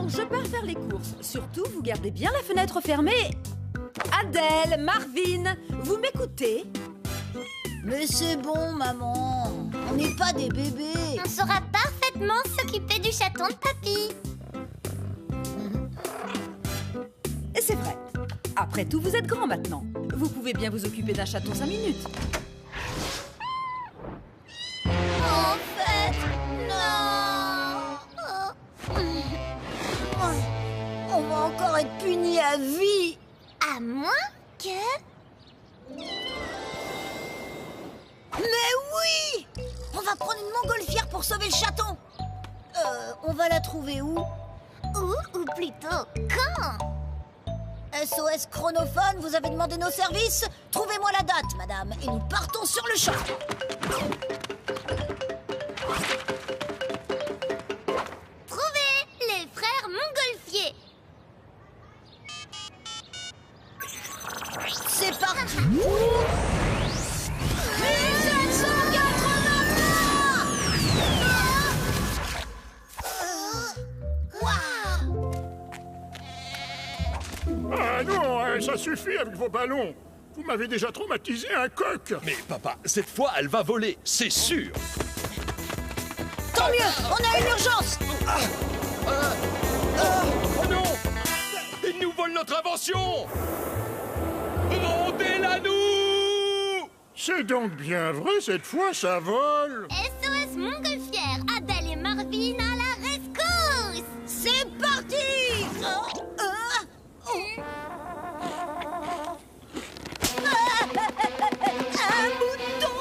je pars faire les courses. Surtout, vous gardez bien la fenêtre fermée. Adèle, Marvin, vous m'écoutez? Mais c'est bon, maman. On n'est pas des bébés. On saura parfaitement s'occuper du chaton de papy. Et c'est vrai. Après tout, vous êtes grand maintenant. Vous pouvez bien vous occuper d'un chaton 5 minutes. En fait, non. On va encore être punis à vie. À moins que... Mais oui! On va prendre une montgolfière pour sauver le chaton. On va la trouver où? Ou plutôt, quand? SOS Chronophone, vous avez demandé nos services? Trouvez-moi la date, madame, et nous partons sur le champ. Trouvez les frères Montgolfier. C'est parti. Ah non, ça suffit avec vos ballons. Vous m'avez déjà traumatisé un coq. Mais papa, cette fois, elle va voler, c'est sûr. Tant mieux, on a une urgence. Oh non! Ils nous volent notre invention! Rendez-la nous! C'est donc bien vrai, cette fois, ça vole. SOS Montgolfière, Adèle et Marvin à la rescousse. C'est parti. Un mouton.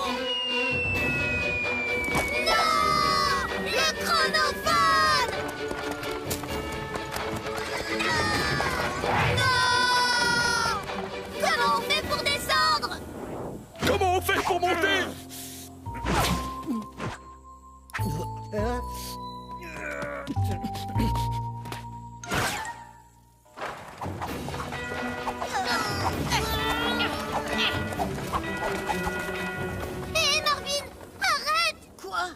Non! Le chronophone! Non! Comment on fait pour descendre? Comment on fait pour monter? Hé Marvin, arrête! Quoi?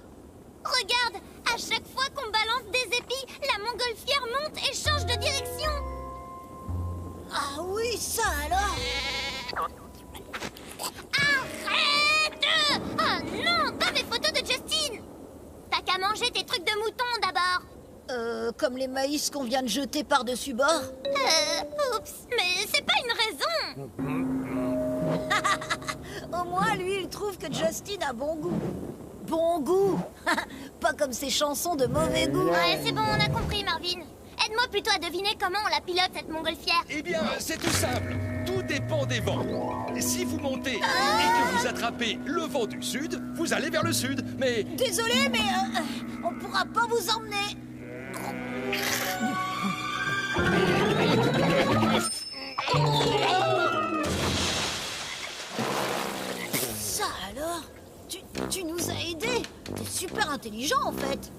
Regarde, à chaque fois qu'on balance des épis, la montgolfière monte et change de direction. Ah oui, ça alors. Arrête! Oh non, pas mes photos de Justine! T'as qu'à manger tes trucs de mouton d'abord. Comme les maïs qu'on vient de jeter par-dessus bord. Oups, mais c'est pas une raison. Au moins, lui, il trouve que Justin a bon goût. Bon goût. Pas comme ses chansons de mauvais goût. Ouais, c'est bon, on a compris, Marvin. Aide-moi plutôt à deviner comment on la pilote, cette montgolfière. Eh bien, c'est tout simple. Tout dépend des vents. Si vous montez et que vous attrapez le vent du sud, vous allez vers le sud. Mais Désolé, mais on pourra pas vous emmener. Ça alors? Tu nous as aidés. T'es super intelligent en fait.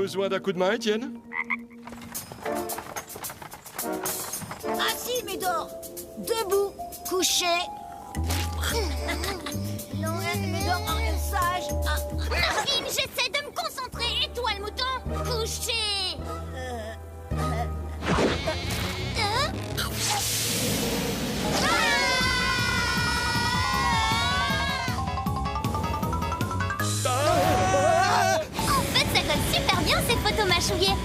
besoin d'un coup de main, Étienne? Assis, Médor. Debout, couché. Non, Médor, sage. Marvin, j'essaie de me concentrer. Et toi, le mouton? Couché. En fait, ça colle super bien, ces photos mâchouillées.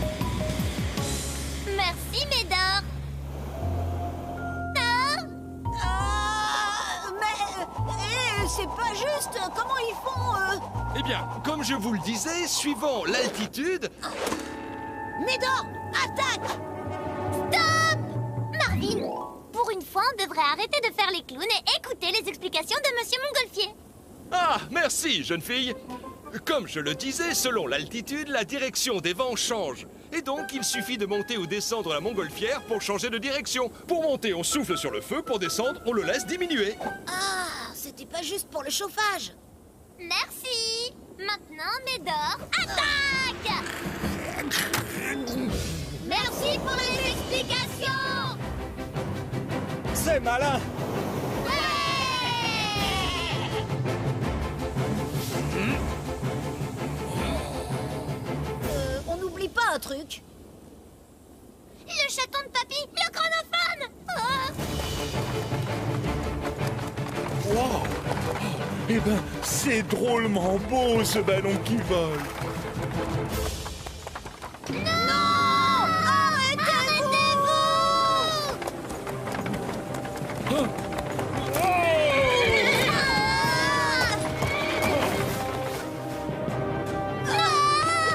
Merci, Médor. Mais c'est pas juste. Comment ils font, Eh bien, comme je vous le disais, suivant l'altitude... Médor, attaque! Stop! Marvin, pour une fois, on devrait arrêter de faire les clowns et écouter les explications de Monsieur Montgolfier. Ah, merci, jeune fille. Comme je le disais, selon l'altitude, la direction des vents change. Et donc, il suffit de monter ou descendre la montgolfière pour changer de direction. Pour monter, on souffle sur le feu. Pour descendre, on le laisse diminuer. Ah, c'était pas juste pour le chauffage. Merci. Maintenant, Médor, attaque! Merci pour les explications! C'est malin. On n'oublie pas un truc. Le chaton de papy, le chronophone. Wow. Eh ben, c'est drôlement beau ce ballon qui vole.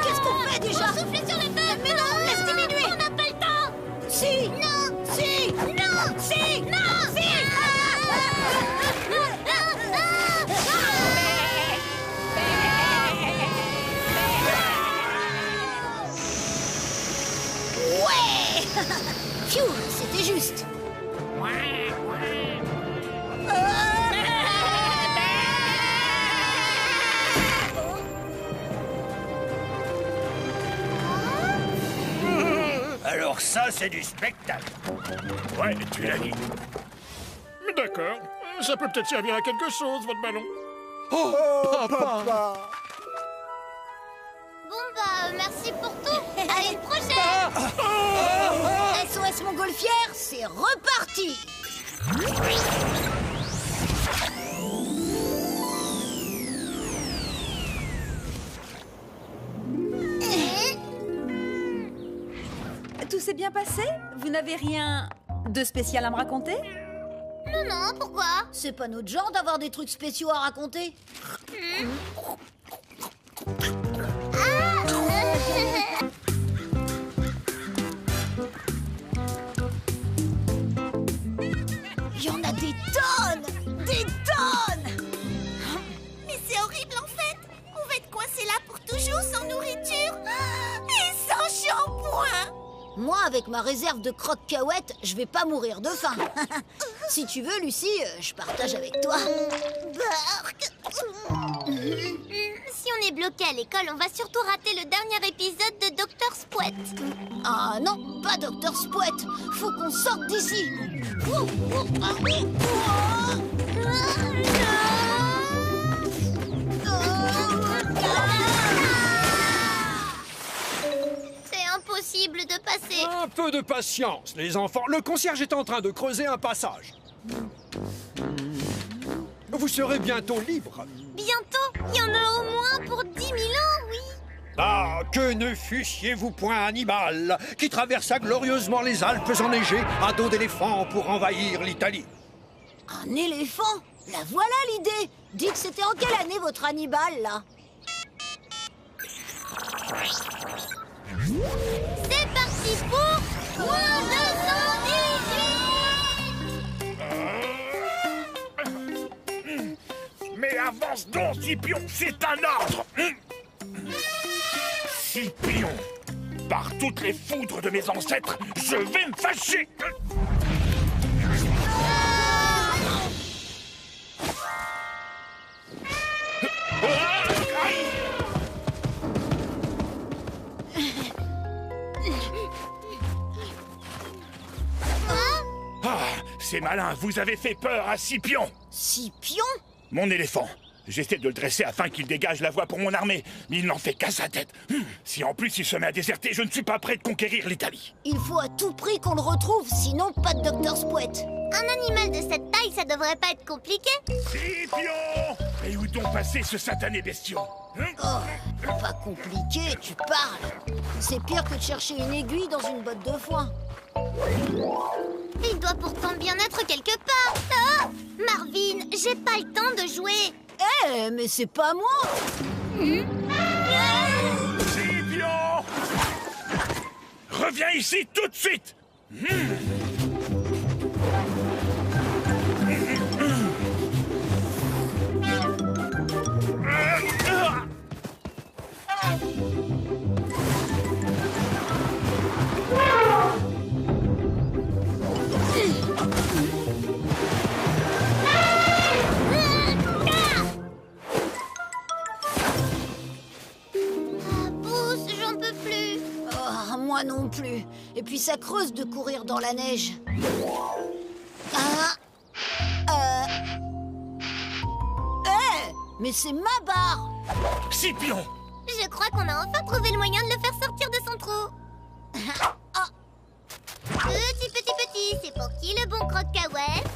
Qu'est-ce qu'on fait déjà? Soufflez sur le feu. Mais non, laisse diminuer. On n'a pas le temps. Si! Non. Si! Non. Si! Non. Si! Ouais! Phew, c'était juste. Alors ça, c'est du spectacle. Ouais, tu l'as dit. Mais d'accord, ça peut peut-être servir à quelque chose, votre ballon. Oh, papa. Bon bah merci pour tout. À une prochaine. SOS Montgolfière, c'est reparti! Tout s'est bien passé? Vous n'avez rien de spécial à me raconter? Non, pourquoi? C'est pas notre genre d'avoir des trucs spéciaux à raconter. Il y en a des tonnes! Des tonnes! Mais c'est horrible en fait. On va être coincé là pour toujours sans nourriture et sans shampoing. Moi, avec ma réserve de croque-cahuètes, je vais pas mourir de faim. Si tu veux, Lucie, je partage avec toi. Si on est bloqué à l'école, on va surtout rater le dernier épisode de Dr. Spouet. Ah non, pas Dr. Spouet. Faut qu'on sorte d'ici. C'est impossible de passer. Un peu de patience, les enfants. Le concierge est en train de creuser un passage. Vous serez bientôt libre. Bientôt, il y en a au moins pour 10 000 ans, oui. Ah, que ne fussiez-vous point Hannibal, qui traversa glorieusement les Alpes enneigées à dos d'éléphant pour envahir l'Italie. Un éléphant? La voilà l'idée. Dites, c'était en quelle année votre Hannibal, là? C'est parti pour moins 218. Mais avance donc, Scipion, c'est un ordre. Scipion, par toutes les foudres de mes ancêtres, je vais me fâcher. Ah, c'est malin, vous avez fait peur à Scipion. Scipion? Mon éléphant. J'essaie de le dresser afin qu'il dégage la voie pour mon armée, mais il n'en fait qu'à sa tête. Si en plus il se met à déserter, je ne suis pas prêt de conquérir l'Italie. Il faut à tout prix qu'on le retrouve, sinon pas de Dr. Spouet. Un animal de cette taille, ça devrait pas être compliqué. Scipion! Et où donc passé ce satané bestiau? Oh, pas compliqué, tu parles. C'est pire que de chercher une aiguille dans une botte de foin. Il doit pourtant bien être quelque part. Ah, Marvin, j'ai pas le temps de jouer. Eh, mais c'est pas moi. Scipion! Reviens ici tout de suite! Pousse, j'en peux plus. Oh, moi non plus. Et puis ça creuse de courir dans la neige. Mais c'est ma barre! Scipion! Je crois qu'on a enfin trouvé le moyen de le faire sortir de son trou. Petit, c'est pour qui le bon croque-cahuète?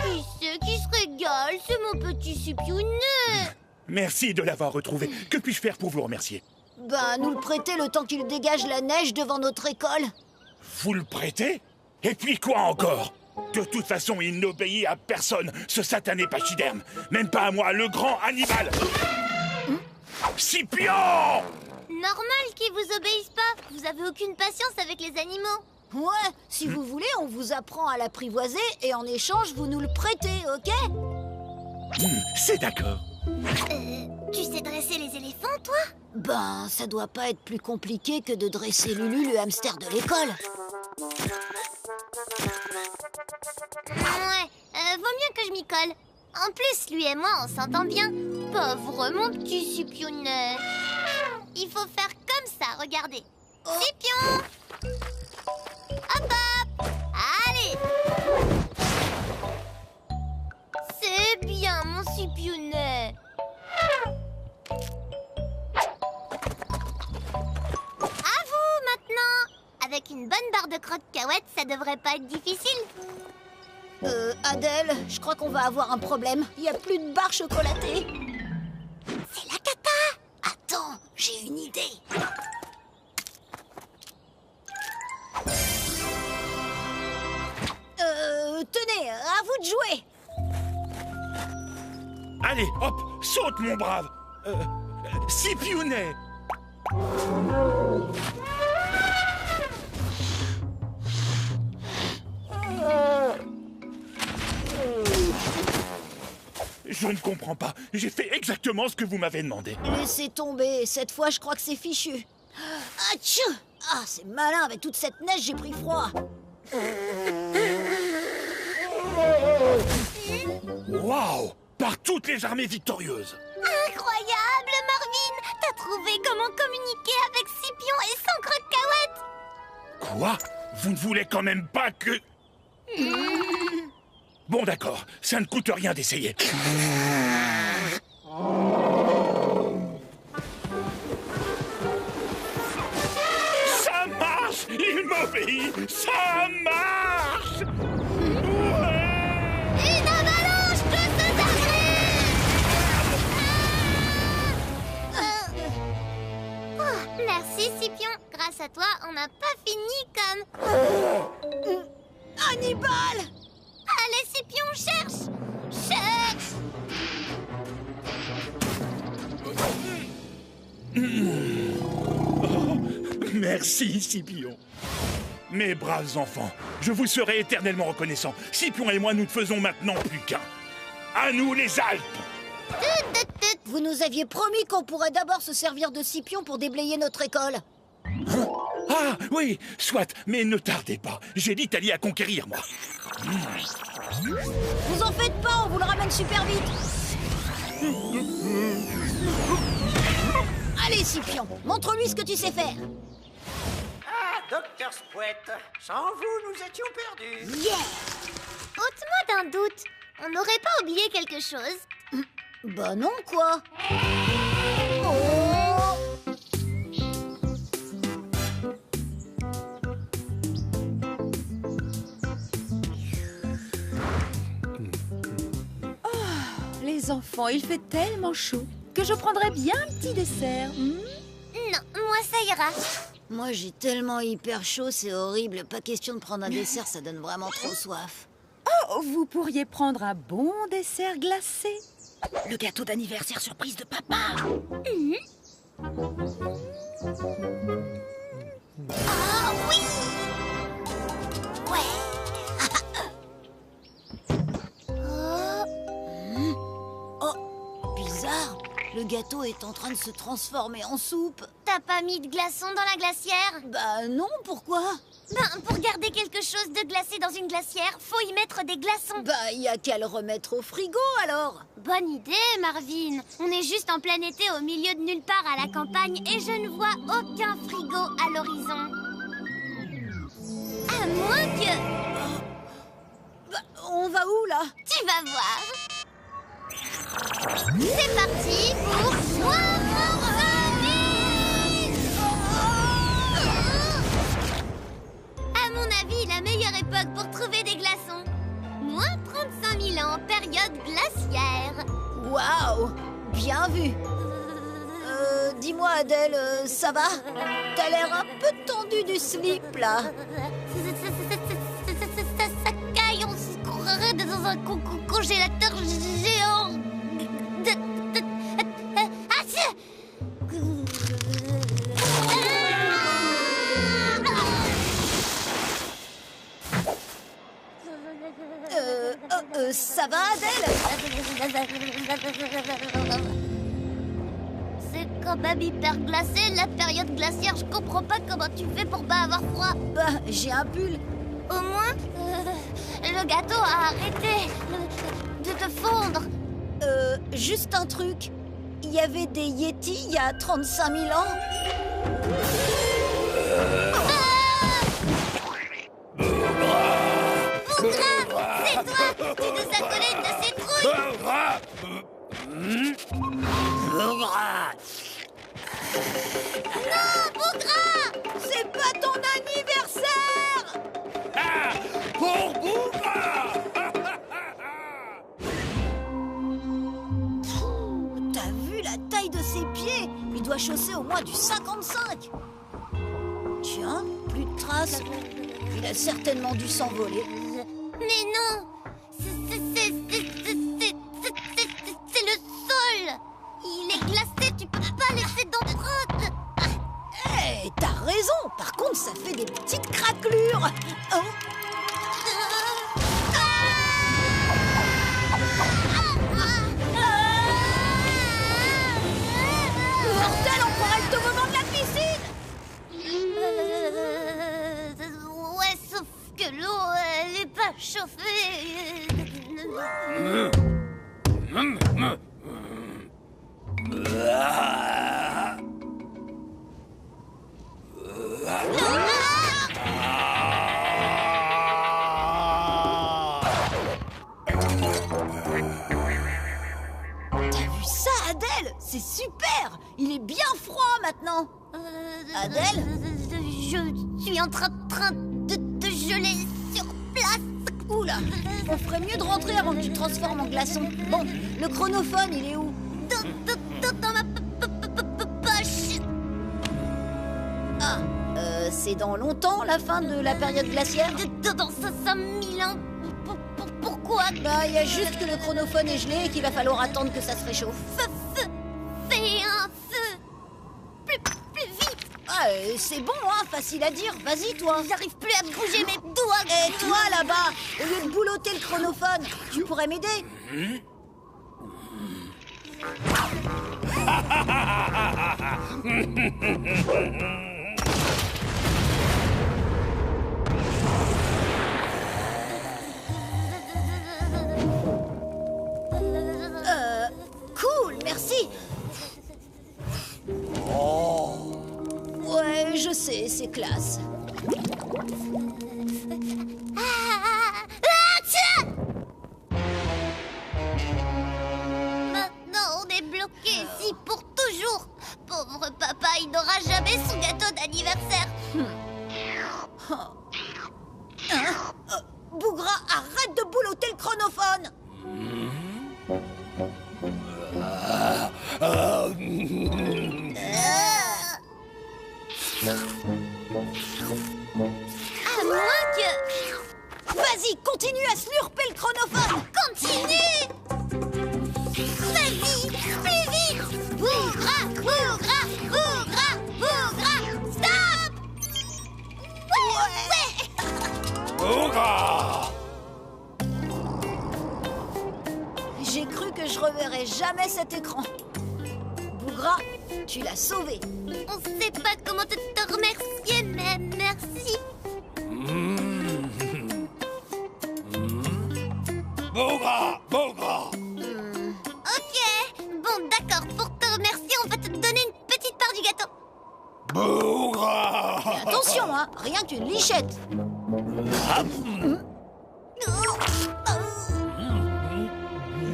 Qui c'est qui se régale? C'est mon petit Scipionnet. Merci de l'avoir retrouvé. Que puis-je faire pour vous remercier? Ben, nous le prêter le temps qu'il dégage la neige devant notre école. Vous le prêtez? Et puis quoi encore? De toute façon, il n'obéit à personne, ce satané pachyderme. Même pas à moi, le grand Hannibal. Scipion! Normal qu'ils vous obéissent pas. Vous avez aucune patience avec les animaux. Ouais, si vous voulez, on vous apprend à l'apprivoiser et en échange, vous nous le prêtez, ok? C'est d'accord. Tu sais dresser les éléphants, toi? Ben, ça doit pas être plus compliqué que de dresser Lulu, le hamster de l'école. Ouais, vaut mieux que je m'y colle. En plus, lui et moi, on s'entend bien. Pauvre mon petit Scipionnet. Il faut faire comme ça, regardez. Scipion! Hop hop! Allez! C'est bien, mon Scipionnet. À vous, maintenant! Avec une bonne barre de croque-cahuète, ça devrait pas être difficile. Adèle, je crois qu'on va avoir un problème. Il y a plus de barre chocolatée. C'est la cata! Attends, j'ai une idée. Tenez, à vous de jouer. Allez, hop, saute, mon brave. Scipionnet. Je ne comprends pas. J'ai fait exactement ce que vous m'avez demandé. Laissez tomber, cette fois je crois que c'est fichu. Atchou! Ah, c'est malin, avec toute cette neige, j'ai pris froid. Waouh! Par toutes les armées victorieuses. Incroyable, Marvin! T'as trouvé comment communiquer avec Scipion et son croque-cahuète? Quoi? Vous ne voulez quand même pas que... Bon, d'accord. Ça ne coûte rien d'essayer. Ça marche! Il m'obéit! Ça marche! Une avalanche de ce merci, Scipion. Grâce à toi, on n'a pas fini comme... Hannibal! Allez, Scipion, cherche! Cherche! Merci, Scipion. Mes braves enfants, je vous serai éternellement reconnaissant. Scipion et moi, nous ne faisons maintenant plus qu'un. À nous, les Alpes! Vous nous aviez promis qu'on pourrait d'abord se servir de Scipion pour déblayer notre école. Ah, oui, soit, mais ne tardez pas. J'ai l'Italie à conquérir, moi. Vous en faites pas, on vous le ramène super vite. Allez, Scipion, montre-lui ce que tu sais faire. Ah, Docteur Spouette, sans vous, nous étions perdus. Yeah! Ôte-moi d'un doute. On n'aurait pas oublié quelque chose? Bah non, quoi. Oh! Les enfants, il fait tellement chaud que je prendrais bien un petit dessert. Non, moi ça ira. Moi, j'ai tellement hyper chaud, c'est horrible. Pas question de prendre un dessert, ça donne vraiment trop soif. Oh, vous pourriez prendre un bon dessert glacé. Le gâteau d'anniversaire surprise de papa. Oh oui! Ouais! Oh, bizarre. Le gâteau est en train de se transformer en soupe. T'as pas mis de glaçons dans la glacière? Bah non, pourquoi? Ben, pour garder quelque chose de glacé dans une glacière, faut y mettre des glaçons. Bah, y a qu'à le remettre au frigo, alors. Bonne idée, Marvin. On est juste en plein été au milieu de nulle part à la campagne et je ne vois aucun frigo à l'horizon. À moins que... Tu vas voir. C'est parti pour 60 000. À mon avis, la meilleure époque pour trouver des glaçons. Moins 35 000 ans, période glaciaire. Waouh! Bien vu. Dis-moi, Adèle, ça va? T'as l'air un peu tendu du slip, là. Ça caille, on se croirait dans un congélateur géant. Ça va, Adèle? C'est quand même hyper glacé, la période glaciaire. Je comprends pas comment tu fais pour pas avoir froid. Bah, j'ai un pull. Au moins, le gâteau a arrêté de te fondre. Juste un truc. Il y avait des Yétis il y a 35 000 ans. C'est toi! Tu nous as collé une de ces trouilles! Non, Bougras! C'est pas ton anniversaire! Pour Bougras! T'as vu la taille de ses pieds? Il doit chausser au moins du 55. Tiens, plus de traces. Il a certainement dû s'envoler. Mais non! C'est le sol! Il est glacé, tu peux pas laisser d'empreinte! Eh, t'as raison. Par contre, ça fait des petites craquelures. Oh. Mortel, on croirait le toboggan de la piscine. Ouais, sauf que l'eau, elle est pas chauffée. T'as vu ça, Adèle? C'est super. Il est bien froid maintenant. Adèle? Je suis en train de geler sur place. Oula, on ferait mieux de rentrer avant que tu te transformes en glaçon. Bon, le chronophone, il est où? Dans ma poche. Ah, c'est dans longtemps la fin de la période glaciaire? Dans 5 000 ans. Pourquoi? Bah, il y a juste que le chronophone est gelé et qu'il va falloir attendre que ça se réchauffe. Fais un feu. Plus vite. Ah, c'est bon, hein, facile à dire. Vas-y, toi. J'arrive plus à bouger mes doigts. Et toi, là-bas, au lieu de boulotter le chronophone, tu pourrais m'aider? Cool, merci. Ouais, je sais, c'est classe. Tiens! Maintenant, on est bloqué ici pour toujours. Pauvre papa, il n'aura jamais son gâteau d'anniversaire. Bougras, arrête de boulotter le chronophone. À moins que... Vas-y, continue à slurper le chronophone. Continue! Vas-y, plus vite! Bougras, Bougras, Bougras, Bougras! Stop! Ouais! Bougras! J'ai cru que je reverrais jamais cet écran. Bougras, tu l'as sauvé. On sait pas comment te remercier, mais merci. Bougras! Bougras! Ok, bon d'accord, pour te remercier, on va te donner une petite part du gâteau. Bougras! Et attention, hein, rien qu'une lichette.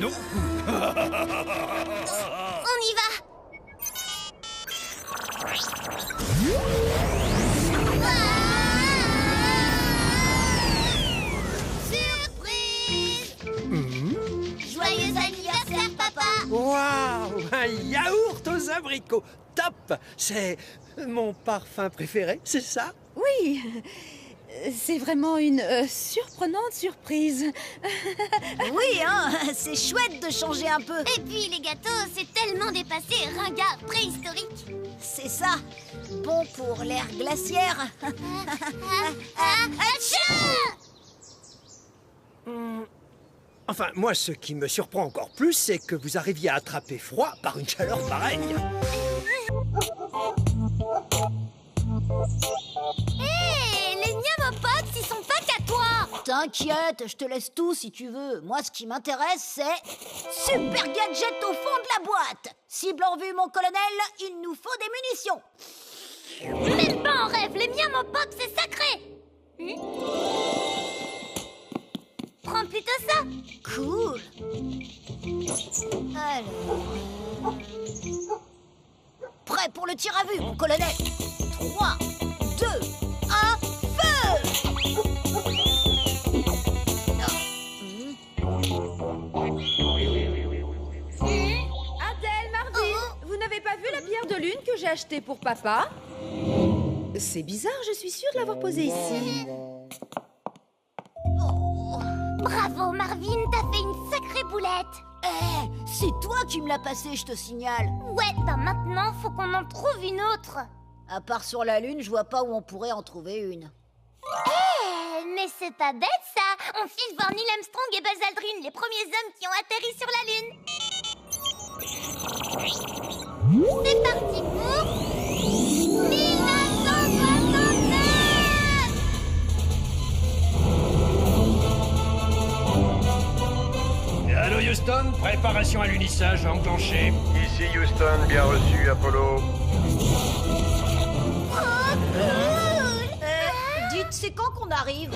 non. On y va. Surprise! Joyeux anniversaire, papa! Waouh, un yaourt aux abricots. Top. C'est mon parfum préféré, c'est ça? Oui, c'est vraiment une surprenante surprise. Oui, hein, c'est chouette de changer un peu. Et puis les gâteaux, c'est tellement dépassé, ringard, préhistorique. C'est ça. Bon pour l'air glaciaire. Enfin, moi, ce qui me surprend encore plus, c'est que vous arriviez à attraper froid par une chaleur pareille. Hé, les Miamopops, ils sont pas qu'à toi. T'inquiète, je te laisse tout si tu veux. Moi, ce qui m'intéresse, c'est super gadget au fond de la boîte. Cible en vue, mon colonel, il nous faut des munitions. Même pas en rêve, les Miamopops, c'est sacré. Prends plutôt ça. Cool. Alors... Prêt pour le tir à vue, mon colonel. 3, 2, 1, feu! Adèle, Marvin, vous n'avez pas vu la pierre de lune que j'ai achetée pour papa? C'est bizarre, je suis sûre de l'avoir posée ici. Bravo, Marvin, t'as fait une sacrée boulette. C'est toi qui me l'as passé, je te signale. Ouais, bah maintenant, faut qu'on en trouve une autre. À part sur la Lune, je vois pas où on pourrait en trouver une. Mais c'est pas bête, ça. On file voir Neil Armstrong et Buzz Aldrin, les premiers hommes qui ont atterri sur la Lune. C'est parti pour... 1969. Allô Houston, préparation à l'unissage enclenchée. Ici Houston, bien reçu, Apollo. Dites, c'est quand qu'on arrive?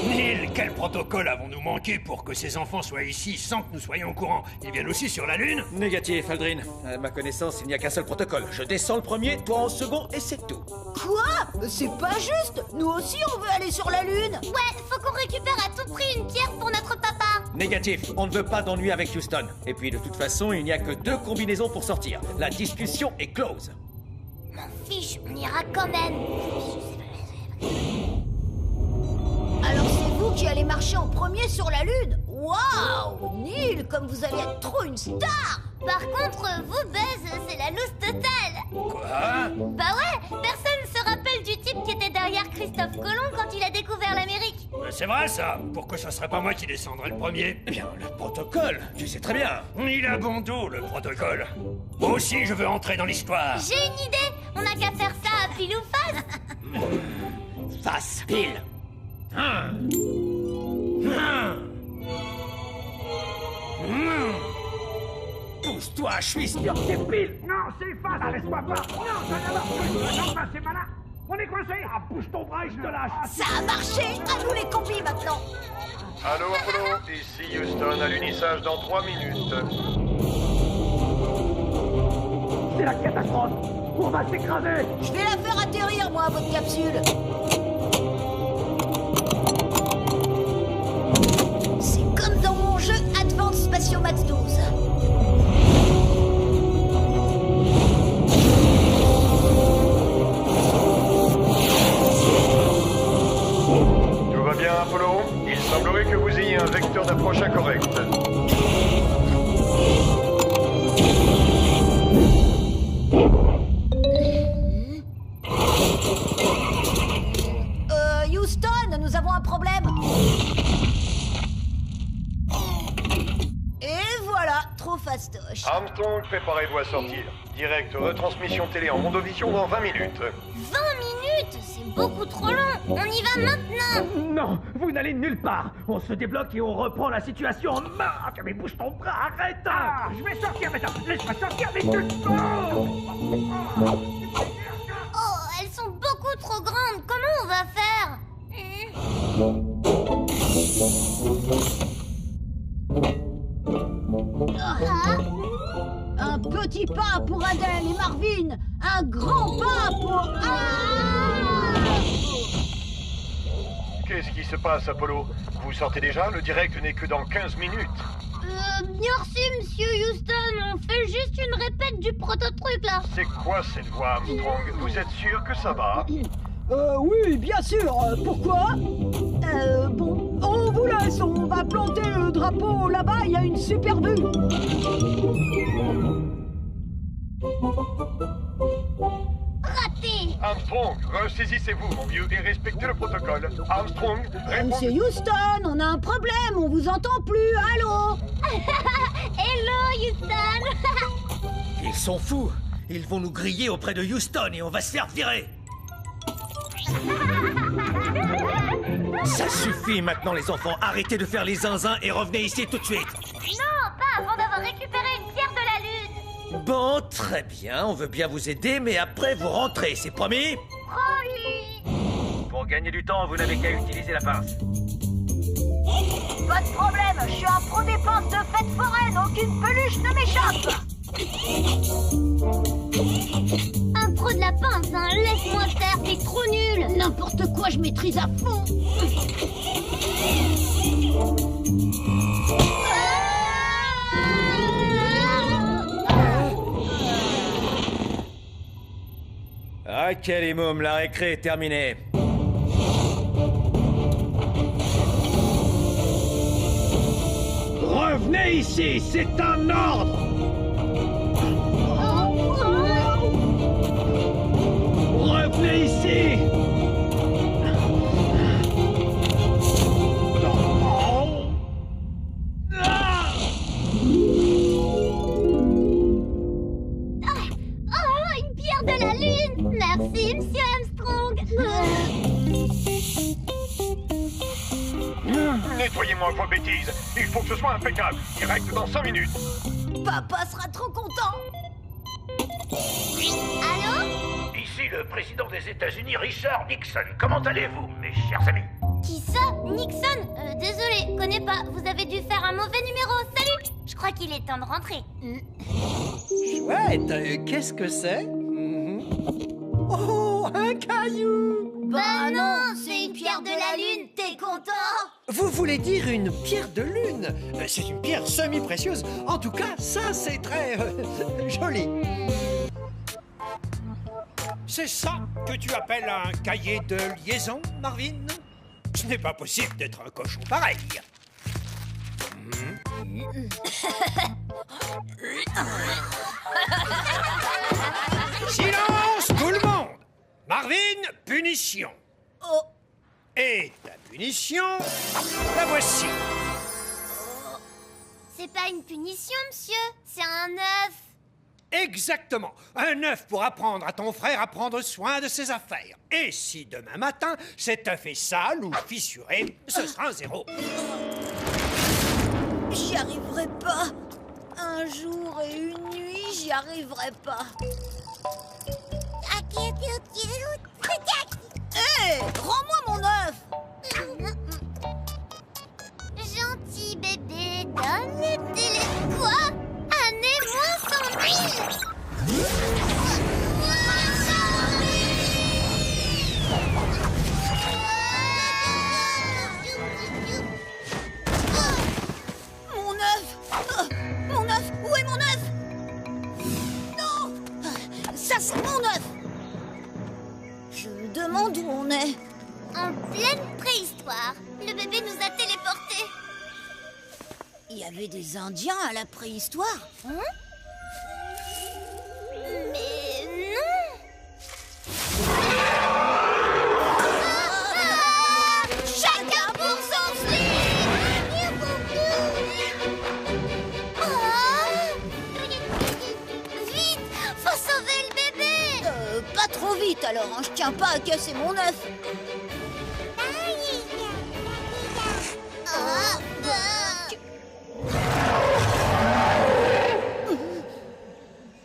Neil, quel protocole avons-nous manqué pour que ces enfants soient ici sans que nous soyons au courant? Ils viennent aussi sur la Lune? Négatif, Aldrin. À ma connaissance, il n'y a qu'un seul protocole. Je descends le premier, toi en second, et c'est tout. Quoi? C'est pas juste. Nous aussi, on veut aller sur la Lune. Ouais, faut qu'on récupère à tout prix une pierre pour notre papa. Négatif, on ne veut pas d'ennui avec Houston. Et puis, de toute façon, il n'y a que 2 combinaisons pour sortir. La discussion est close. M'en fiche, on ira quand même. Alors c'est vous qui allez marcher en premier sur la Lune? Waouh! Neil, comme vous allez être trop une star! Par contre, vous, Buzz, c'est la loose totale. Quoi? Bah ouais, personne ne se rappelle du type qui était derrière Christophe Colomb quand il a découvert l'Amérique. C'est vrai ça? Pourquoi ça serait pas moi qui descendrais le premier? Eh bien, le protocole, tu sais très bien. Il a bon dos, le protocole. Moi aussi, je veux entrer dans l'histoire. J'ai une idée, on n'a qu'à faire ça à pile ou face. Face, pile. Pousse-toi, je suis C'est pile. Non, c'est face. Ah, laisse-moi pas. Non, c'est malin. On est coincé. Ah, bouge ton bras et je te lâche. Ça a marché! À nous les combis maintenant! Allô Apollo, ici Houston, à l'unissage dans 3 minutes. C'est la catastrophe. On va s'écraser. Je vais la faire atterrir, moi, votre capsule! C'est comme dans mon jeu Advance Spatiomax 12. Tout va bien Apollo? Il semblerait que vous ayez un vecteur d'approche incorrect. Houston, nous avons un problème. Et voilà, trop fastoche. Armstrong, préparez-vous à sortir. Direct retransmission télé en mondovision dans 20 minutes. 20 minutes, c'est beaucoup trop long. On y va maintenant. Non, vous n'allez nulle part. On se débloque et on reprend la situation en main. Mais bouge ton bras, arrête. Je vais sortir maintenant. Laisse-moi sortir, mais tu... Oh, elles sont beaucoup trop grandes. Comment on va faire? petit pas pour Adèle et Marvin. Un grand pas pour... Qu'est-ce qui se passe, Apollo? Vous sortez déjà? Le direct n'est que dans 15 minutes. Merci, monsieur Houston. On fait juste une répète du proto-truc, là. C'est quoi cette voix, Armstrong? Vous êtes sûr que ça va? Oui, bien sûr. Pourquoi? Bon... On vous laisse, on va planter le drapeau là-bas, il y a une super vue. Raté. Armstrong, ressaisissez-vous, mon vieux, et respectez le protocole. Armstrong, Monsieur Houston, on a un problème, on vous entend plus, allô? Hello, Houston. Ils sont fous. Ils vont nous griller auprès de Houston et on va se faire virer. Ça suffit maintenant, les enfants. Arrêtez de faire les zinzins et revenez ici tout de suite. Non, pas avant d'avoir récupéré une pierre de la lune. Bon, très bien. On veut bien vous aider, mais après vous rentrez, c'est promis? Promis. Pour gagner du temps, vous n'avez qu'à utiliser la pince. Pas de problème, je suis un pro des pinces de fête foraine, aucune peluche ne m'échappe. Un pro de la pince, hein. Laisse-moi faire, t'es trop nul. N'importe quoi, je maîtrise à fond. Ok les mômes, la récré est terminée. Revenez ici, c'est un ordre. Revenez ici. Une pierre de la lune. Merci, monsieur Armstrong. Nettoyez-moi vos bêtises. Il faut que ce soit impeccable. Direct dans 5 minutes. Papa sera trop content. Allô? Ici le président des États-Unis, Richard Nixon. Comment allez-vous, mes chers amis? Qui ça? Nixon? Désolé, connais pas. Vous avez dû faire un mauvais numéro. Salut! Je crois qu'il est temps de rentrer. Chouette, qu'est-ce que c'est? Oh, un caillou! Bah non, c'est une pierre de la lune. T'es content? Vous voulez dire une pierre de lune? C'est une pierre semi-précieuse. En tout cas, ça, c'est très joli. C'est ça que tu appelles un cahier de liaison, Marvin? Ce n'est pas possible d'être un cochon pareil. Silence, tout le monde! Marvin, punition. Oh. Et ta punition, la voici. C'est pas une punition, monsieur. C'est un œuf. Exactement. Un œuf pour apprendre à ton frère à prendre soin de ses affaires. Et si demain matin, cet œuf est sale ou fissuré, ce sera un 0. J'y arriverai pas. Un jour et une nuit, j'y arriverai pas. Hé, rends-moi mon œuf. Gentil bébé, donne le télé. Quoi? Année moins 100 000. Mon œuf. Mon œuf, où est mon œuf? Non. Ça, c'est mon œuf. Je me demande où on est. En pleine préhistoire, le bébé nous a téléportés. Il y avait des Indiens à la préhistoire. Hein? Mais non. Chacun pour son slip. Vite, faut sauver le bébé. Pas trop vite alors, hein. Je tiens pas à casser mon œuf.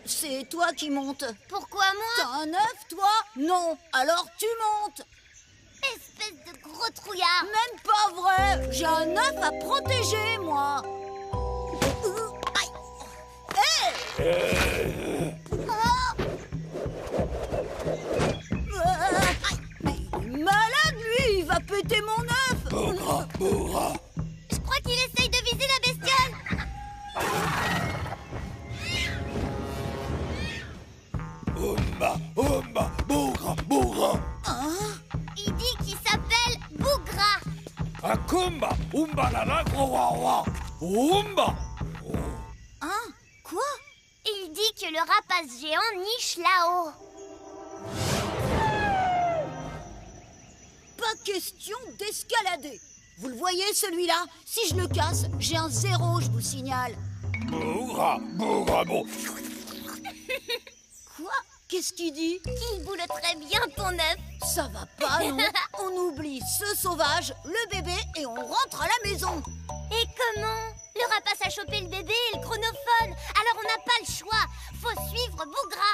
C'est toi qui montes. Pourquoi moi? T'as un œuf, toi? Non. Alors tu montes. Espèce de gros trouillard. Même pas vrai. J'ai un œuf à protéger, moi. Hé, Malade, lui, il va péter mon œuf. Bougre. Je crois qu'il essaye de viser la bestiole. Bougre. Il dit qu'il s'appelle Bougra. Akumba, umbalala, wawa, umba. Hein? Quoi? Il dit que le rapace géant niche là-haut. Pas question d'escalader. Vous le voyez, celui-là? Si je le casse, j'ai un 0, je vous signale. Bougre. Quoi? Qu'est-ce qu'il dit? Il boule très bien ton œuf. Ça va pas, non? On oublie ce sauvage, le bébé, et on rentre à la maison. Et comment? Le rapace a chopé le bébé et le chronophone. Alors on n'a pas le choix. Faut suivre Bougra.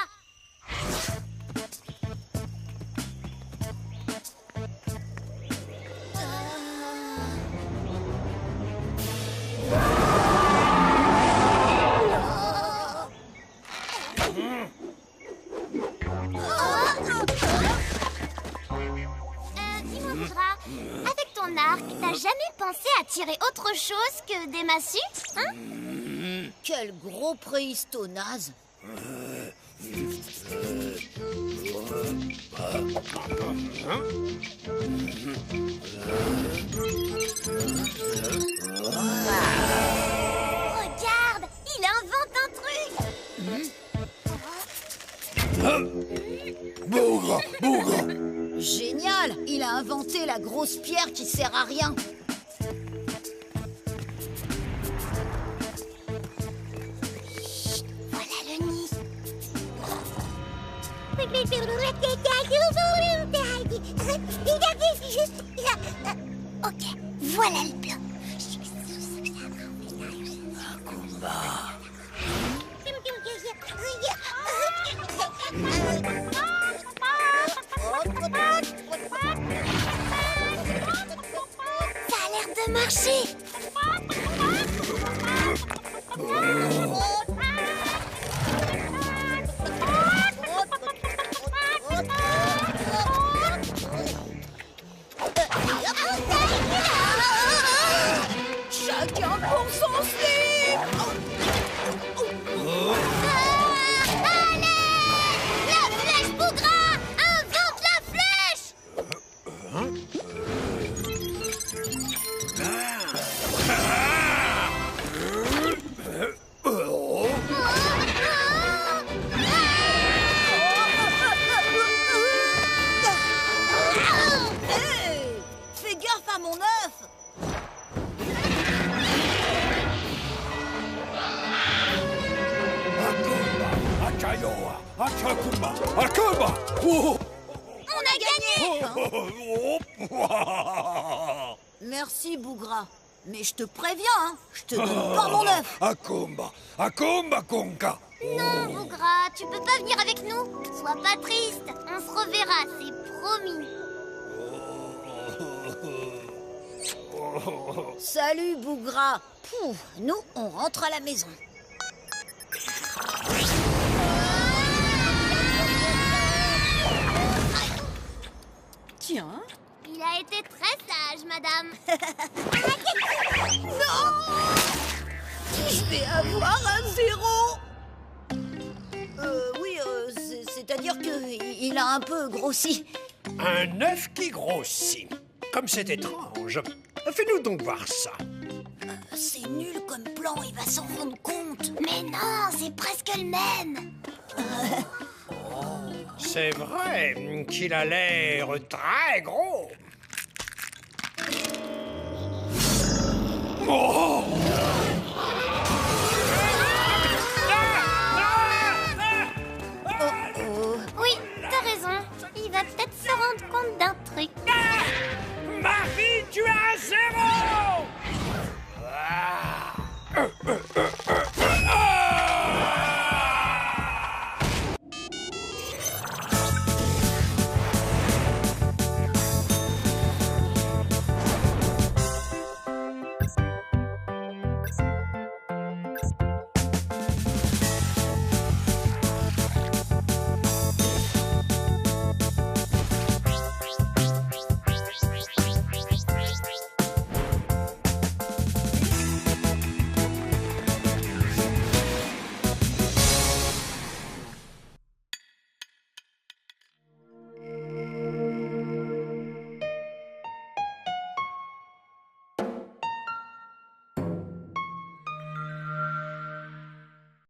Dis-moi, Bougra, avec ton arc, t'as jamais pensé à tirer autre chose que des massues, hein? Quel gros préhisto naze. Regarde, il invente un truc. Bougre. Génial! Il a inventé la grosse pierre qui sert à rien. Voilà le nid. Ok, voilà le plan. Ça a l'air de marcher. Chacun pour son slip. Allez! La flèche Bougra! Invente la flèche! Hey! Fais gaffe à mon œuf. Akumba. Oh. On a gagné! Merci, Bougra. Mais je te préviens, hein, je te donne pas mon œuf. Akumba konka. Non, Bougra, tu peux pas venir avec nous. Sois pas triste, on se reverra, c'est promis. Salut, Bougra. Pouf, nous, on rentre à la maison. Tiens, Il a été très sage, madame. Non! Je vais avoir un 0. Oui, c'est-à-dire qu'il a un peu grossi. Un œuf qui grossit. Comme c'est étrange. Fais-nous donc voir ça. C'est nul comme plan, il va s'en rendre compte. Mais non, c'est presque le même. C'est vrai qu'il a l'air très gros. Oh! Oui, t'as raison. Il va peut-être se rendre compte d'un